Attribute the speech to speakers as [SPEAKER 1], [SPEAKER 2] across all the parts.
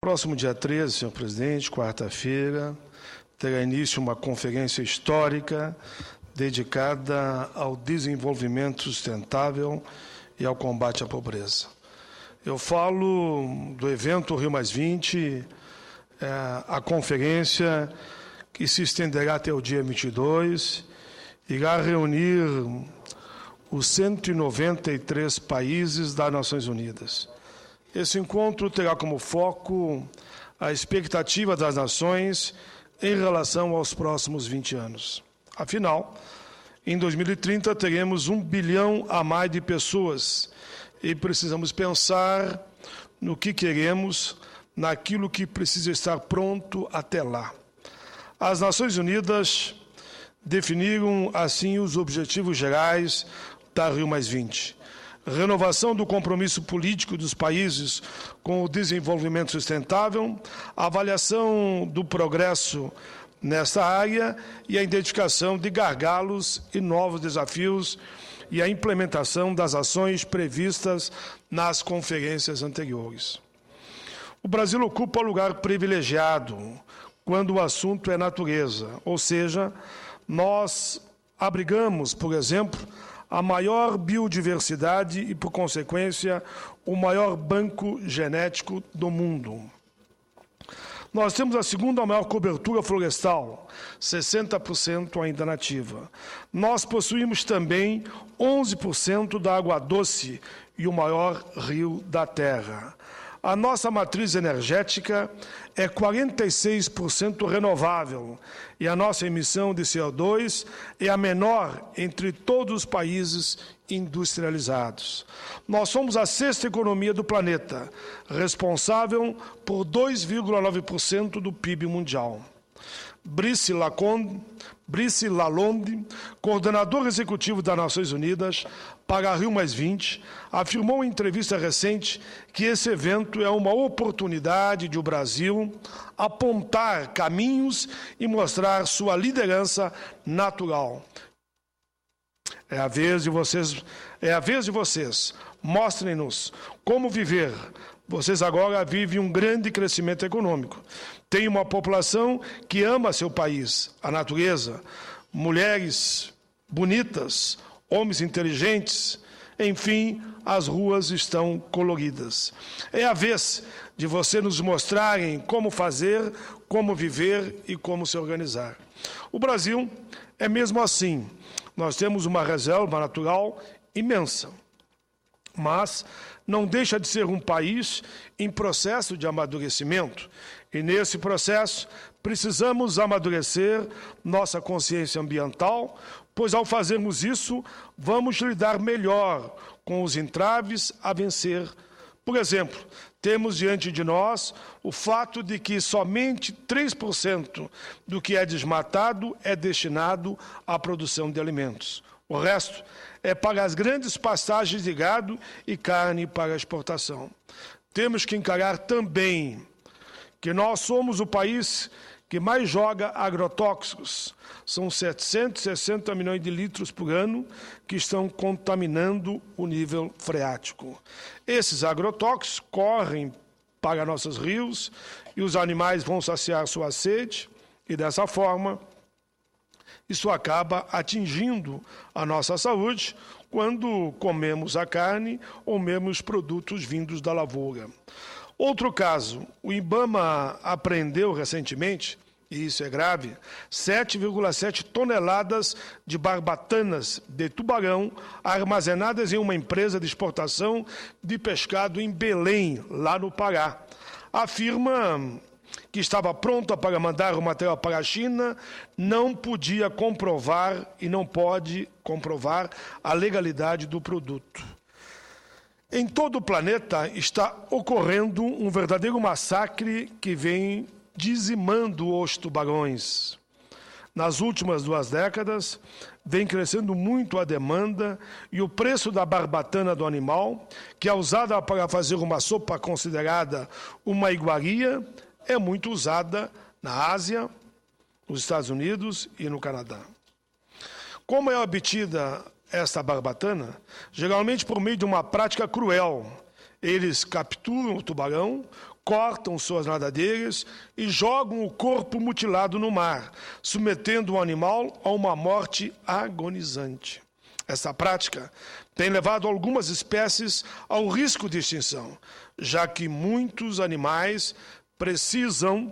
[SPEAKER 1] Próximo dia 13, senhor presidente, quarta-feira, terá início uma conferência histórica dedicada ao desenvolvimento sustentável e ao combate à pobreza. Eu falo do evento Rio+20, a conferência que se estenderá até o dia 22, irá reunir os 193 países das Nações Unidas. Esse encontro terá como foco a expectativa das nações em relação aos próximos 20 anos. Afinal, em 2030 teremos 1 bilhão a mais de pessoas e precisamos pensar no que queremos, naquilo que precisa estar pronto até lá. As Nações Unidas definiram, assim, os objetivos gerais da Rio+20. Renovação do compromisso político dos países com o desenvolvimento sustentável, avaliação do progresso nessa área e a identificação de gargalos e novos desafios e a implementação das ações previstas nas conferências anteriores. O Brasil ocupa um lugar privilegiado quando o assunto é natureza, ou seja, nós abrigamos, por exemplo, a maior biodiversidade e, por consequência, o maior banco genético do mundo. Nós temos a segunda maior cobertura florestal, 60% ainda nativa. Nós possuímos também 11% da água doce e o maior rio da Terra. A nossa matriz energética é 46% renovável e a nossa emissão de CO2 é a menor entre todos os países industrializados. Nós somos a 6ª economia do planeta, responsável por 2,9% do PIB mundial. Brice Lalonde, coordenador executivo das Nações Unidas para a Rio+20, afirmou em entrevista recente que esse evento é uma oportunidade de o Brasil apontar caminhos e mostrar sua liderança natural. É a vez de vocês. Mostrem-nos como viver. Vocês agora vivem um grande crescimento econômico. Tem uma população que ama seu país, a natureza, mulheres bonitas, homens inteligentes, enfim, as ruas estão coloridas. É a vez de vocês nos mostrarem como fazer, como viver e como se organizar. O Brasil é mesmo assim. Nós temos uma reserva natural imensa, mas não deixa de ser um país em processo de amadurecimento. E, nesse processo, precisamos amadurecer nossa consciência ambiental, pois, ao fazermos isso, vamos lidar melhor com os entraves a vencer. Por exemplo, temos diante de nós o fato de que somente 3% do que é desmatado é destinado à produção de alimentos. O resto é para as grandes pastagens de gado e carne para exportação. Temos que encarar também que nós somos o país que mais joga agrotóxicos. São 760 milhões de litros por ano que estão contaminando o nível freático. Esses agrotóxicos correm para nossos rios e os animais vão saciar sua sede e, dessa forma, isso acaba atingindo a nossa saúde quando comemos a carne ou comemos produtos vindos da lavoura. Outro caso, o IBAMA apreendeu recentemente, e isso é grave, 7,7 toneladas de barbatanas de tubarão armazenadas em uma empresa de exportação de pescado em Belém, lá no Pará. Afirma que estava pronta para mandar o material para a China, não podia comprovar e não pode comprovar a legalidade do produto. Em todo o planeta está ocorrendo um verdadeiro massacre que vem dizimando os tubarões. Nas últimas 2 décadas, vem crescendo muito a demanda e o preço da barbatana do animal, que é usada para fazer uma sopa considerada uma iguaria, é muito usada na Ásia, nos Estados Unidos e no Canadá. Como é obtida esta barbatana? Geralmente por meio de uma prática cruel. Eles capturam o tubarão, cortam suas nadadeiras e jogam o corpo mutilado no mar, submetendo o animal a uma morte agonizante. Essa prática tem levado algumas espécies ao risco de extinção, já que muitos animais precisam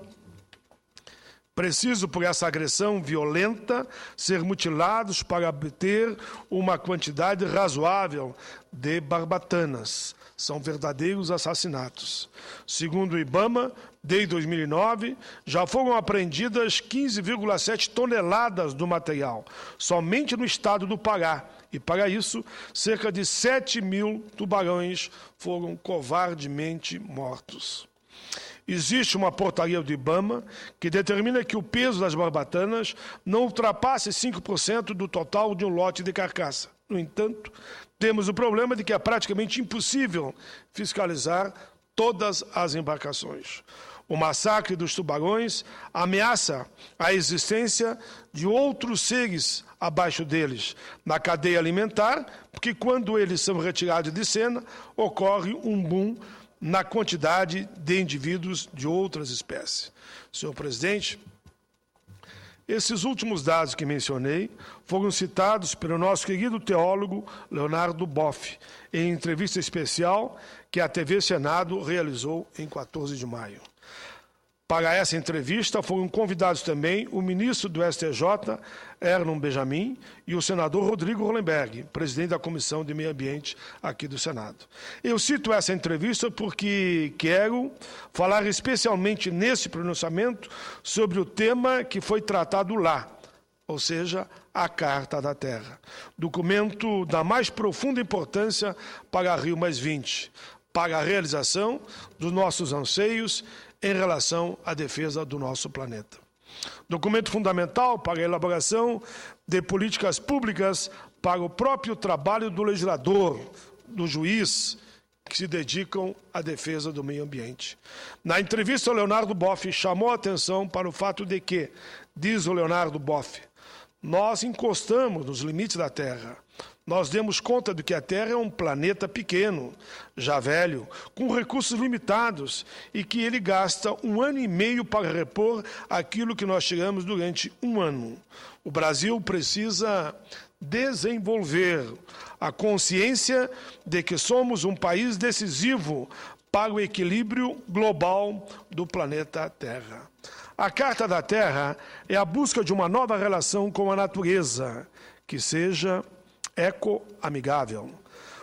[SPEAKER 1] por essa agressão violenta, ser mutilados para obter uma quantidade razoável de barbatanas. São verdadeiros assassinatos. Segundo o IBAMA, desde 2009, já foram apreendidas 15,7 toneladas do material, somente no estado do Pará. E, para isso, cerca de 7 mil tubarões foram covardemente mortos. Existe uma portaria do IBAMA que determina que o peso das barbatanas não ultrapasse 5% do total de um lote de carcaça. No entanto, temos o problema de que é praticamente impossível fiscalizar todas as embarcações. O massacre dos tubarões ameaça a existência de outros seres abaixo deles na cadeia alimentar, porque quando eles são retirados de cena, ocorre um boom na quantidade de indivíduos de outras espécies. Senhor presidente, esses últimos dados que mencionei foram citados pelo nosso querido teólogo Leonardo Boff, em entrevista especial que a TV Senado realizou em 14 de maio. Para essa entrevista foram convidados também o ministro do STJ, Herman Benjamin, e o senador Rodrigo Hollenberg, presidente da Comissão de Meio Ambiente aqui do Senado. Eu cito essa entrevista porque quero falar especialmente nesse pronunciamento sobre o tema que foi tratado lá, ou seja, a Carta da Terra, documento da mais profunda importância para a Rio+20, para a realização dos nossos anseios em relação à defesa do nosso planeta. Documento fundamental para a elaboração de políticas públicas para o próprio trabalho do legislador, do juiz, que se dedicam à defesa do meio ambiente. Na entrevista, o Leonardo Boff chamou a atenção para o fato de que, diz o Leonardo Boff, nós encostamos nos limites da Terra. Nós demos conta de que a Terra é um planeta pequeno, já velho, com recursos limitados e que ele gasta 1 ano e meio para repor aquilo que nós tiramos durante 1 ano. O Brasil precisa desenvolver a consciência de que somos um país decisivo para o equilíbrio global do planeta Terra. A Carta da Terra é a busca de uma nova relação com a natureza, que seja eco-amigável.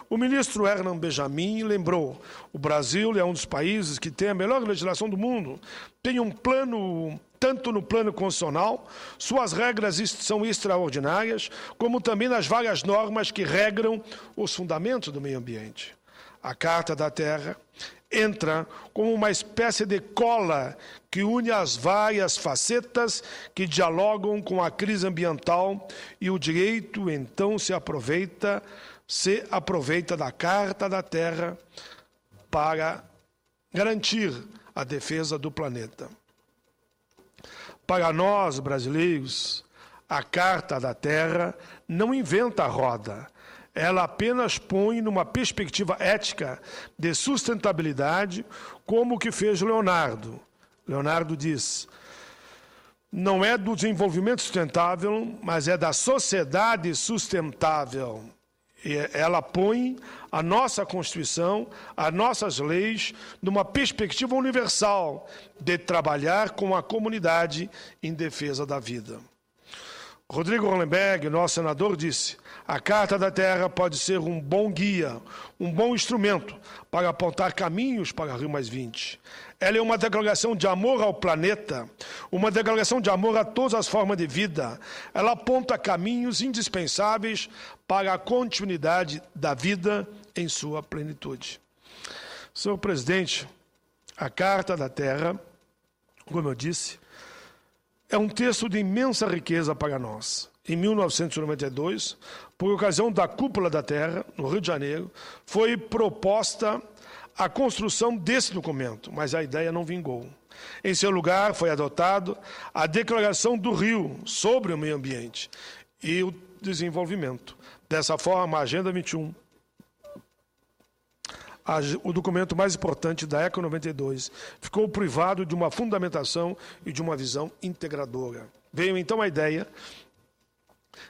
[SPEAKER 1] O ministro Herman Benjamin lembrou: o Brasil é um dos países que tem a melhor legislação do mundo, tem um plano, tanto no plano constitucional, suas regras são extraordinárias, como também nas várias normas que regram os fundamentos do meio ambiente. A Carta da Terra entra como uma espécie de cola que une as várias facetas que dialogam com a crise ambiental e o direito, então, se aproveita da Carta da Terra para garantir a defesa do planeta. Para nós, brasileiros, a Carta da Terra não inventa a roda. Ela apenas põe numa perspectiva ética de sustentabilidade, como o que fez Leonardo. Leonardo diz: não é do desenvolvimento sustentável, mas é da sociedade sustentável. E ela põe a nossa Constituição, as nossas leis, numa perspectiva universal de trabalhar com a comunidade em defesa da vida. Rodrigo Hollenberg, nosso senador, disse: a Carta da Terra pode ser um bom guia, um bom instrumento para apontar caminhos para Rio+20. Ela é uma declaração de amor ao planeta, uma declaração de amor a todas as formas de vida. Ela aponta caminhos indispensáveis para a continuidade da vida em sua plenitude. Senhor presidente, a Carta da Terra, como eu disse, é um texto de imensa riqueza para nós. Em 1992, por ocasião da Cúpula da Terra, no Rio de Janeiro, foi proposta a construção desse documento, mas a ideia não vingou. Em seu lugar, foi adotado a Declaração do Rio sobre o meio ambiente e o desenvolvimento. Dessa forma, a Agenda 21, o documento mais importante da ECO 92, ficou privado de uma fundamentação e de uma visão integradora. Veio então a ideia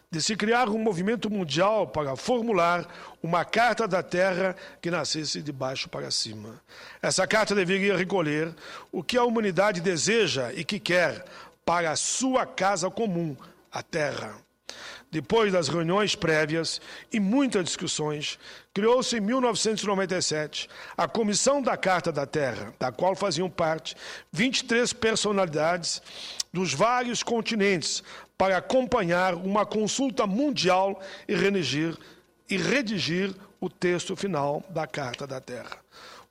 [SPEAKER 1] de se criar um movimento mundial para formular uma Carta da Terra que nascesse de baixo para cima. Essa carta deveria recolher o que a humanidade deseja e que quer para a sua casa comum, a Terra. Depois das reuniões prévias e muitas discussões, criou-se em 1997 a Comissão da Carta da Terra, da qual faziam parte 23 personalidades dos vários continentes para acompanhar uma consulta mundial e redigir o texto final da Carta da Terra.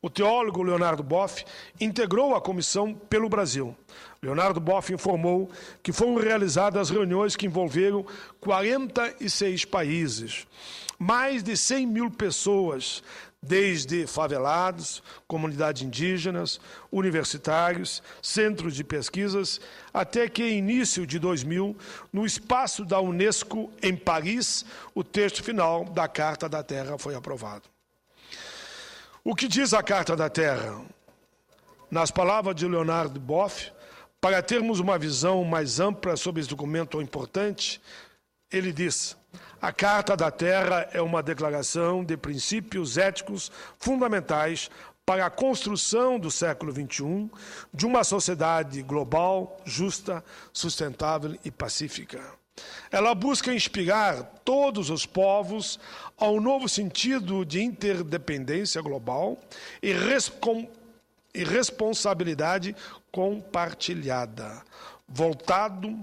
[SPEAKER 1] O teólogo Leonardo Boff integrou a comissão pelo Brasil. Leonardo Boff informou que foram realizadas reuniões que envolveram 46 países, mais de 100 mil pessoas, desde favelados, comunidades indígenas, universitários, centros de pesquisas, até que, em início de 2000, no espaço da Unesco, em Paris, o texto final da Carta da Terra foi aprovado. O que diz a Carta da Terra? Nas palavras de Leonardo Boff, para termos uma visão mais ampla sobre esse documento importante, ele diz: a Carta da Terra é uma declaração de princípios éticos fundamentais para a construção do século XXI de uma sociedade global, justa, sustentável e pacífica. Ela busca inspirar todos os povos ao novo sentido de interdependência global e responsabilidade compartilhada, voltado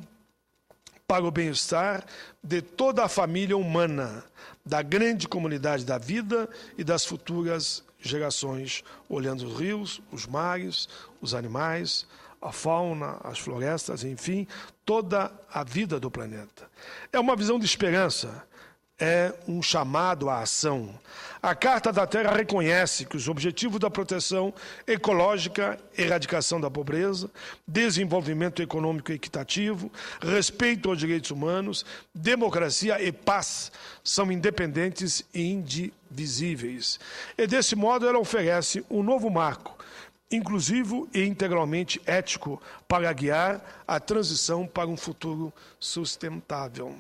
[SPEAKER 1] para o bem-estar de toda a família humana, da grande comunidade da vida e das futuras gerações, olhando os rios, os mares, os animais, a fauna, as florestas, enfim, toda a vida do planeta. É uma visão de esperança, é um chamado à ação. A Carta da Terra reconhece que os objetivos da proteção ecológica, erradicação da pobreza, desenvolvimento econômico equitativo, respeito aos direitos humanos, democracia e paz são independentes e indivisíveis. E, desse modo, ela oferece um novo marco, inclusivo e integralmente ético, para guiar a transição para um futuro sustentável.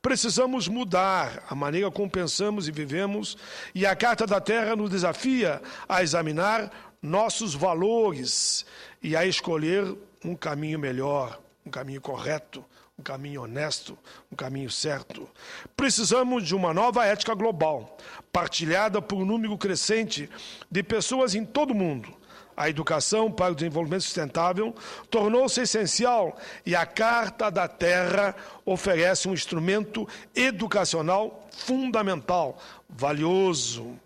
[SPEAKER 1] Precisamos mudar a maneira como pensamos e vivemos, e a Carta da Terra nos desafia a examinar nossos valores e a escolher um caminho melhor, um caminho correto, um caminho honesto, um caminho certo. Precisamos de uma nova ética global, partilhada por um número crescente de pessoas em todo o mundo. A educação para o desenvolvimento sustentável tornou-se essencial e a Carta da Terra oferece um instrumento educacional fundamental, valioso.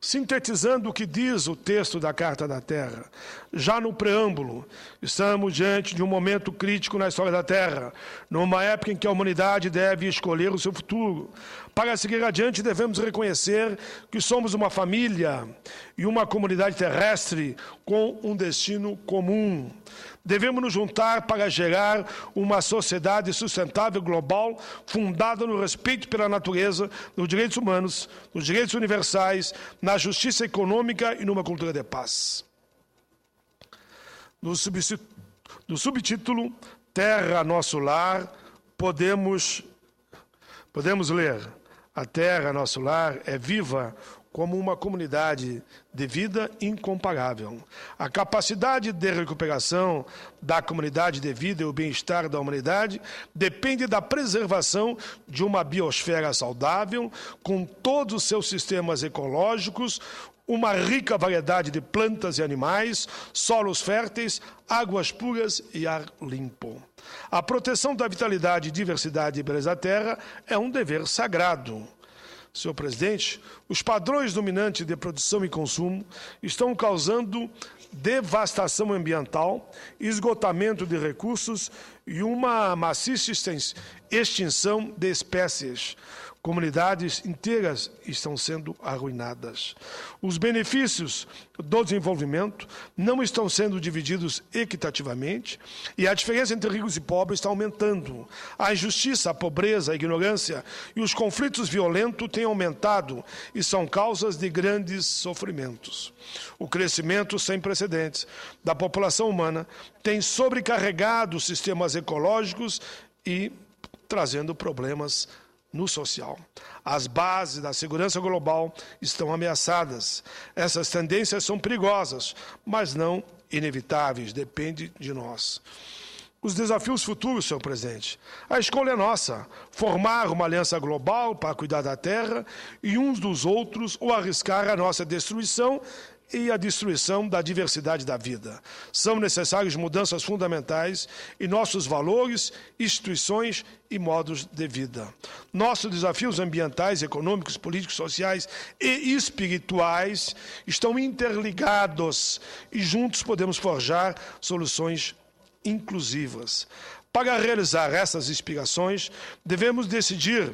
[SPEAKER 1] Sintetizando o que diz o texto da Carta da Terra, já no preâmbulo, estamos diante de um momento crítico na história da Terra, numa época em que a humanidade deve escolher o seu futuro. Para seguir adiante, devemos reconhecer que somos uma família e uma comunidade terrestre com um destino comum. Devemos nos juntar para gerar uma sociedade sustentável global fundada no respeito pela natureza, nos direitos humanos, nos direitos universais, na justiça econômica e numa cultura de paz. No subtítulo Terra, Nosso Lar, podemos ler: a Terra, nosso lar, é viva como uma comunidade de vida incomparável. A capacidade de recuperação da comunidade de vida e o bem-estar da humanidade depende da preservação de uma biosfera saudável, com todos os seus sistemas ecológicos, uma rica variedade de plantas e animais, solos férteis, águas puras e ar limpo. A proteção da vitalidade, diversidade e beleza da terra é um dever sagrado. Senhor presidente, os padrões dominantes de produção e consumo estão causando devastação ambiental, esgotamento de recursos e uma maciça extinção de espécies. Comunidades inteiras estão sendo arruinadas. Os benefícios do desenvolvimento não estão sendo divididos equitativamente e a diferença entre ricos e pobres está aumentando. A injustiça, a pobreza, a ignorância e os conflitos violentos têm aumentado e são causas de grandes sofrimentos. O crescimento sem precedentes da população humana tem sobrecarregado os sistemas ecológicos e trazendo problemas no social. As bases da segurança global estão ameaçadas. Essas tendências são perigosas, mas não inevitáveis, depende de nós. Os desafios futuros, senhor presidente. A escolha é nossa, formar uma aliança global para cuidar da terra e uns dos outros ou arriscar a nossa destruição e a destruição da diversidade da vida. São necessárias mudanças fundamentais em nossos valores, instituições e modos de vida. Nossos desafios ambientais, econômicos, políticos, sociais e espirituais estão interligados e juntos podemos forjar soluções inclusivas. Para realizar essas inspirações, devemos decidir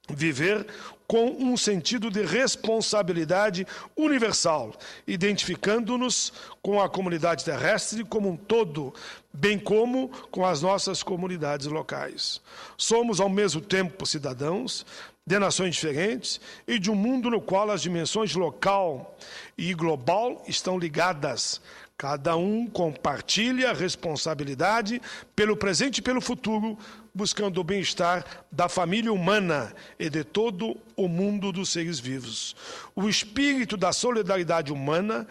[SPEAKER 1] viver com um sentido de responsabilidade universal, identificando-nos com a comunidade terrestre como um todo, bem como com as nossas comunidades locais. Somos, ao mesmo tempo, cidadãos de nações diferentes e de um mundo no qual as dimensões local e global estão ligadas. Cada um compartilha a responsabilidade pelo presente e pelo futuro, buscando o bem-estar da família humana e de todo o mundo dos seres vivos. O espírito da solidariedade humana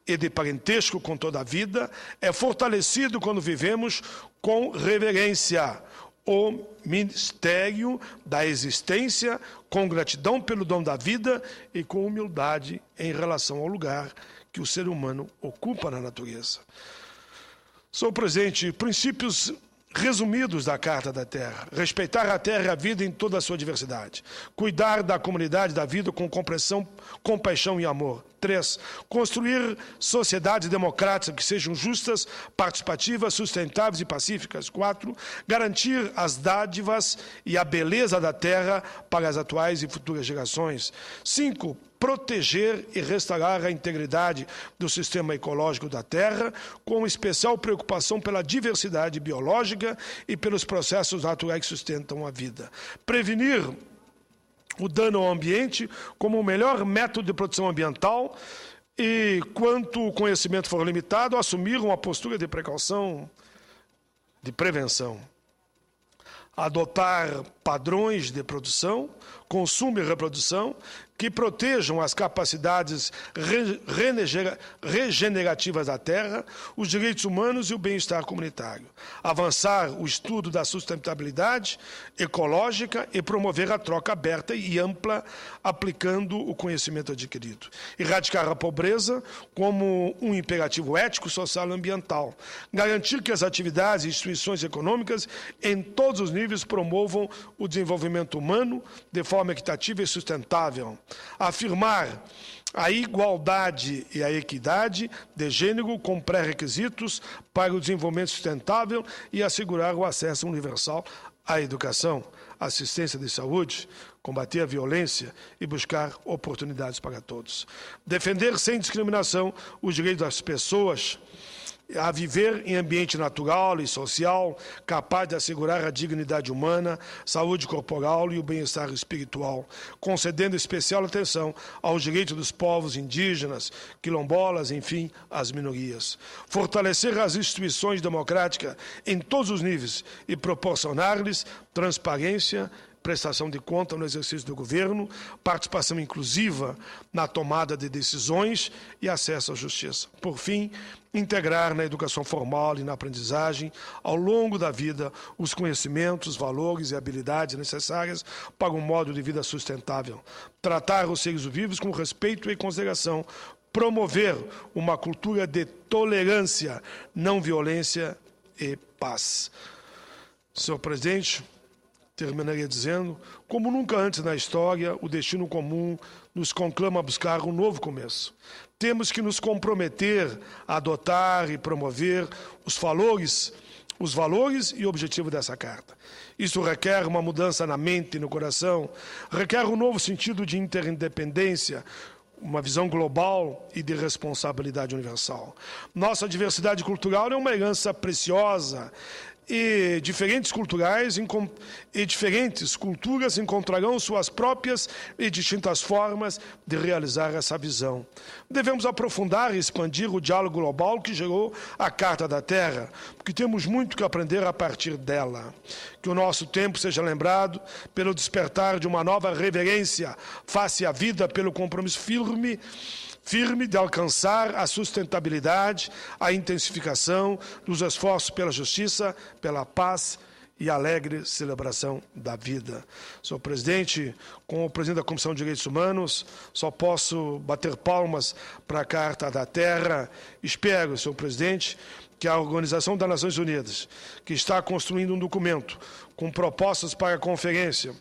[SPEAKER 1] e de parentesco com toda a vida é fortalecido quando vivemos com reverência o mistério da existência, com gratidão pelo dom da vida e com humildade em relação ao lugar que o ser humano ocupa na natureza. Senhor presidente, princípios resumidos da Carta da Terra: respeitar a terra e a vida em toda a sua diversidade, cuidar da comunidade da vida com compreensão, compaixão e amor. 3. Construir sociedades democráticas que sejam justas, participativas, sustentáveis e pacíficas. 4. Garantir as dádivas e a beleza da terra para as atuais e futuras gerações. 5. Proteger e restaurar a integridade do sistema ecológico da terra, com especial preocupação pela diversidade biológica e pelos processos naturais que sustentam a vida. Prevenir o dano ao ambiente como o melhor método de proteção ambiental e, quanto o conhecimento for limitado, assumir uma postura de precaução, de prevenção. Adotar padrões de produção, consumo e reprodução que protejam as capacidades regenerativas da terra, os direitos humanos e o bem-estar comunitário. Avançar o estudo da sustentabilidade ecológica e promover a troca aberta e ampla, aplicando o conhecimento adquirido. Erradicar a pobreza como um imperativo ético, social e ambiental. Garantir que as atividades e instituições econômicas em todos os níveis promovam o desenvolvimento humano de forma equitativa e sustentável. Afirmar a igualdade e a equidade de gênero com pré-requisitos para o desenvolvimento sustentável e assegurar o acesso universal à educação, assistência de saúde, combater a violência e buscar oportunidades para todos. Defender sem discriminação os direitos das pessoas a viver em ambiente natural e social, capaz de assegurar a dignidade humana, saúde corporal e o bem-estar espiritual, concedendo especial atenção aos direitos dos povos indígenas, quilombolas, enfim, as minorias. Fortalecer as instituições democráticas em todos os níveis e proporcionar-lhes transparência, prestação de conta no exercício do governo, participação inclusiva na tomada de decisões e acesso à justiça. Por fim, integrar na educação formal e na aprendizagem, ao longo da vida, os conhecimentos, valores e habilidades necessárias para um modo de vida sustentável. Tratar os seres vivos com respeito e consideração, promover uma cultura de tolerância, não violência e paz. Senhor presidente, terminaria dizendo, como nunca antes na história, o destino comum nos conclama a buscar um novo começo. Temos que nos comprometer a adotar e promover os valores os valores e objetivos dessa Carta. Isso requer uma mudança na mente e no coração, requer um novo sentido de interindependência, uma visão global e de responsabilidade universal. Nossa diversidade cultural é uma herança preciosa e diferentes culturas encontrarão suas próprias e distintas formas de realizar essa visão. Devemos aprofundar e expandir o diálogo global que gerou a Carta da Terra, porque temos muito que aprender a partir dela. Que o nosso tempo seja lembrado pelo despertar de uma nova reverência face à vida, pelo compromisso firme de alcançar a sustentabilidade, a intensificação dos esforços pela justiça, pela paz e alegre celebração da vida. Senhor presidente, como presidente da Comissão de Direitos Humanos, só posso bater palmas para a Carta da Terra. Espero, senhor presidente, que a Organização das Nações Unidas, que está construindo um documento com propostas para a conferência,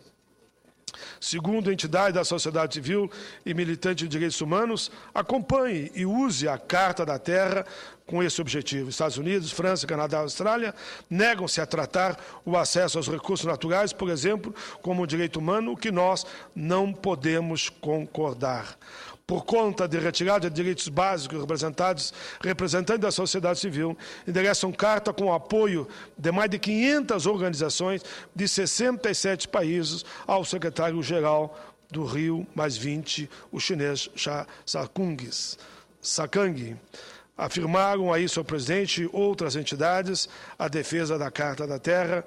[SPEAKER 1] segundo a entidade da sociedade civil e militante de direitos humanos, acompanhe e use a Carta da Terra com esse objetivo. Estados Unidos, França, Canadá e Austrália negam-se a tratar o acesso aos recursos naturais, por exemplo, como um direito humano, o que nós não podemos concordar. Por conta de retirada de direitos básicos, representantes da sociedade civil endereçam carta com o apoio de mais de 500 organizações de 67 países ao secretário-geral do Rio +20, o chinês Sakang. Afirmaram aí, senhor presidente, outras entidades a defesa da Carta da Terra.